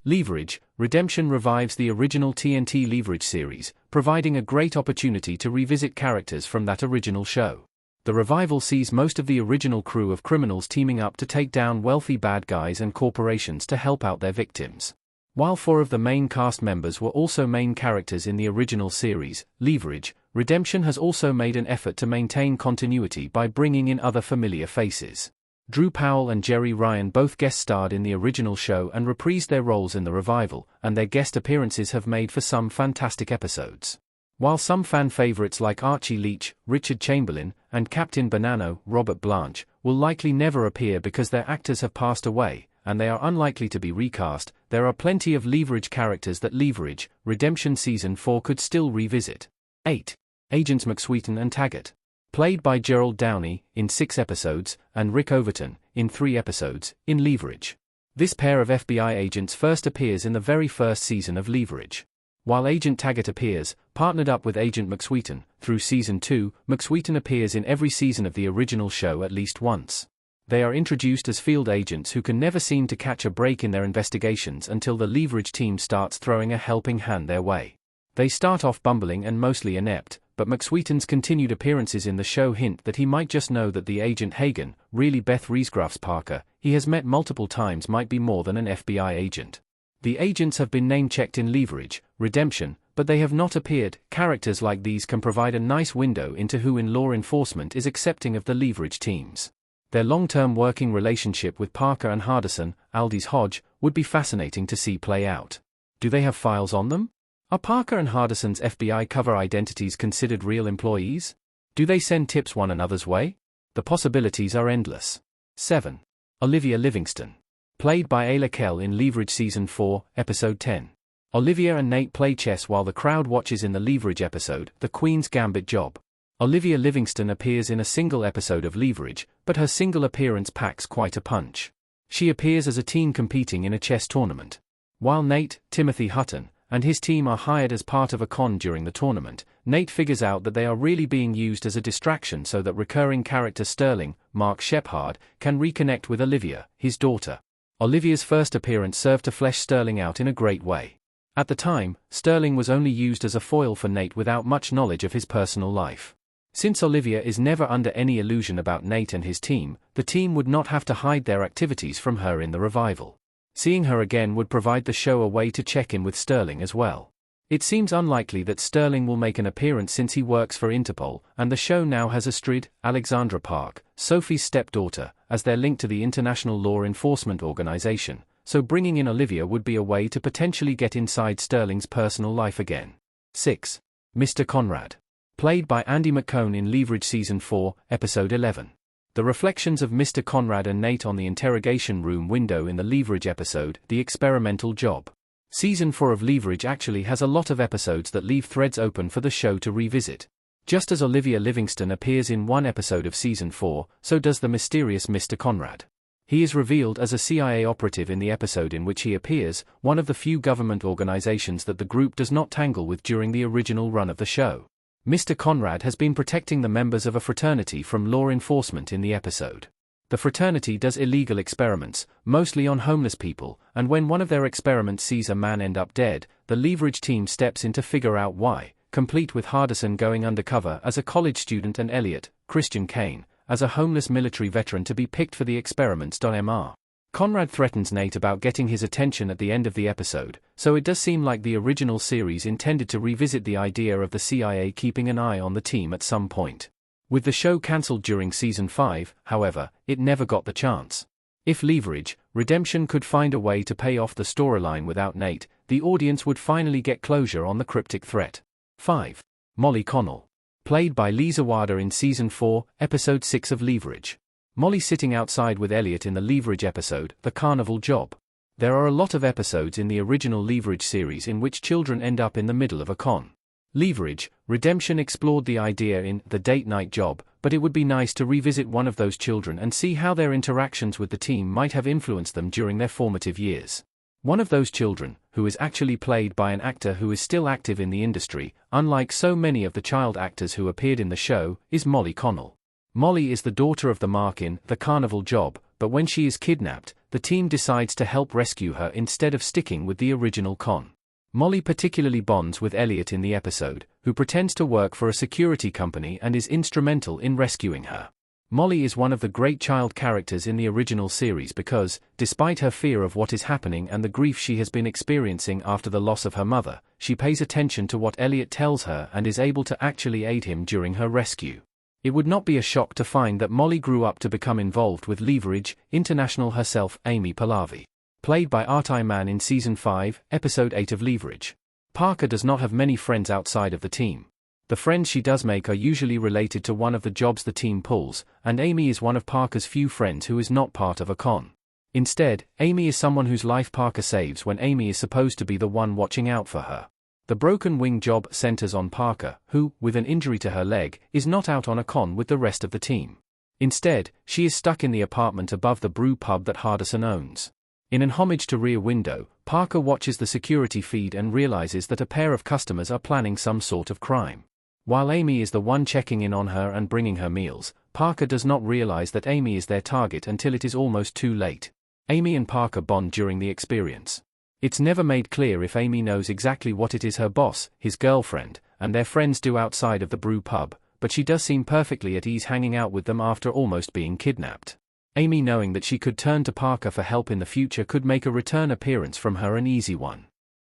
Leverage, Redemption revives the original TNT Leverage series, providing a great opportunity to revisit characters from that original show. The revival sees most of the original crew of criminals teaming up to take down wealthy bad guys and corporations to help out their victims. While 4 of the main cast members were also main characters in the original series, Leverage, Redemption has also made an effort to maintain continuity by bringing in other familiar faces. Drew Powell and Jerry Ryan both guest-starred in the original show and reprised their roles in the revival, and their guest appearances have made for some fantastic episodes. While some fan favorites like Archie Leach, Richard Chamberlain, and Captain Banano, Robert Blanche, will likely never appear because their actors have passed away, and they are unlikely to be recast, there are plenty of Leverage characters that Leverage, Redemption Season 4 could still revisit. 8. Agents McSweeten and Taggart. Played by Gerald Downey, in 6 episodes, and Rick Overton, in 3 episodes, in Leverage. This pair of FBI agents first appears in the very first season of Leverage. While Agent Taggart appears, partnered up with Agent McSweeten, through Season 2, McSweeten appears in every season of the original show at least once. They are introduced as field agents who can never seem to catch a break in their investigations until the Leverage team starts throwing a helping hand their way. They start off bumbling and mostly inept, but McSweeten's continued appearances in the show hint that he might just know that the agent Hagen, really Beth Riesgraff's Parker, he has met multiple times might be more than an FBI agent. The agents have been name-checked in Leverage, Redemption, but they have not appeared. Characters like these can provide a nice window into who in law enforcement is accepting of the Leverage teams. Their long-term working relationship with Parker and Hardison, Aldis Hodge, would be fascinating to see play out. Do they have files on them? Are Parker and Hardison's FBI cover identities considered real employees? Do they send tips one another's way? The possibilities are endless. 7. Olivia Livingston. Played by Ayla Kell in Leverage Season 4, Episode 10. Olivia and Nate play chess while the crowd watches in the Leverage episode, The Queen's Gambit Job. Olivia Livingston appears in a single episode of Leverage, but her single appearance packs quite a punch. She appears as a teen competing in a chess tournament. While Nate, Timothy Hutton, and his team are hired as part of a con during the tournament, Nate figures out that they are really being used as a distraction so that recurring character Sterling, Mark Shepherd, can reconnect with Olivia, his daughter. Olivia's first appearance served to flesh Sterling out in a great way. At the time, Sterling was only used as a foil for Nate without much knowledge of his personal life. Since Olivia is never under any illusion about Nate and his team, the team would not have to hide their activities from her in the revival. Seeing her again would provide the show a way to check in with Sterling as well. It seems unlikely that Sterling will make an appearance since he works for Interpol, and the show now has Astrid, Alexandra Park, Sophie's stepdaughter, as their link to the International Law Enforcement Organization, so bringing in Olivia would be a way to potentially get inside Sterling's personal life again. 6. Mr. Conrad. Played by Andy McCone in Leverage Season 4, Episode 11. The reflections of Mr. Conrad and Nate on the interrogation room window in the Leverage episode, The Experimental Job. Season 4 of Leverage actually has a lot of episodes that leave threads open for the show to revisit. Just as Olivia Livingston appears in one episode of Season 4, so does the mysterious Mr. Conrad. He is revealed as a CIA operative in the episode in which he appears, one of the few government organizations that the group does not tangle with during the original run of the show. Mr. Conrad has been protecting the members of a fraternity from law enforcement in the episode. The fraternity does illegal experiments, mostly on homeless people, and when one of their experiments sees a man end up dead, the Leverage team steps in to figure out why, complete with Hardison going undercover as a college student and Elliot, Christian Kane, as a homeless military veteran to be picked for the experiments. Mr. Conrad threatens Nate about getting his attention at the end of the episode, so it does seem like the original series intended to revisit the idea of the CIA keeping an eye on the team at some point. With the show cancelled during Season 5, however, it never got the chance. If Leverage, Redemption could find a way to pay off the storyline without Nate, the audience would finally get closure on the cryptic threat. 5. Molly Connell. Played by Lisa Wada in Season 4, Episode 6 of Leverage. Molly sitting outside with Elliot in the Leverage episode, The Carnival Job. There are a lot of episodes in the original Leverage series in which children end up in the middle of a con. Leverage, Redemption explored the idea in The Date Night Job, but it would be nice to revisit one of those children and see how their interactions with the team might have influenced them during their formative years. One of those children, who is actually played by an actor who is still active in the industry, unlike so many of the child actors who appeared in the show, is Molly Connell. Molly is the daughter of the Mark in The Carnival Job, but when she is kidnapped, the team decides to help rescue her instead of sticking with the original con. Molly particularly bonds with Elliot in the episode, who pretends to work for a security company and is instrumental in rescuing her. Molly is one of the great child characters in the original series because, despite her fear of what is happening and the grief she has been experiencing after the loss of her mother, she pays attention to what Elliot tells her and is able to actually aid him during her rescue. It would not be a shock to find that Molly grew up to become involved with Leverage International herself, Amy Pallavi, played by Artie Mann in Season 5, Episode 8 of Leverage. Parker does not have many friends outside of the team. The friends she does make are usually related to one of the jobs the team pulls, and Amy is one of Parker's few friends who is not part of a con. Instead, Amy is someone whose life Parker saves when Amy is supposed to be the one watching out for her. The broken wing job centers on Parker, who, with an injury to her leg, is not out on a con with the rest of the team. Instead, she is stuck in the apartment above the brew pub that Hardison owns. In an homage to Rear Window, Parker watches the security feed and realizes that a pair of customers are planning some sort of crime. While Amy is the one checking in on her and bringing her meals, Parker does not realize that Amy is their target until it is almost too late. Amy and Parker bond during the experience. It's never made clear if Amy knows exactly what it is her boss, his girlfriend, and their friends do outside of the brew pub, but she does seem perfectly at ease hanging out with them after almost being kidnapped. Amy knowing that she could turn to Parker for help in the future could make a return appearance from her an easy one.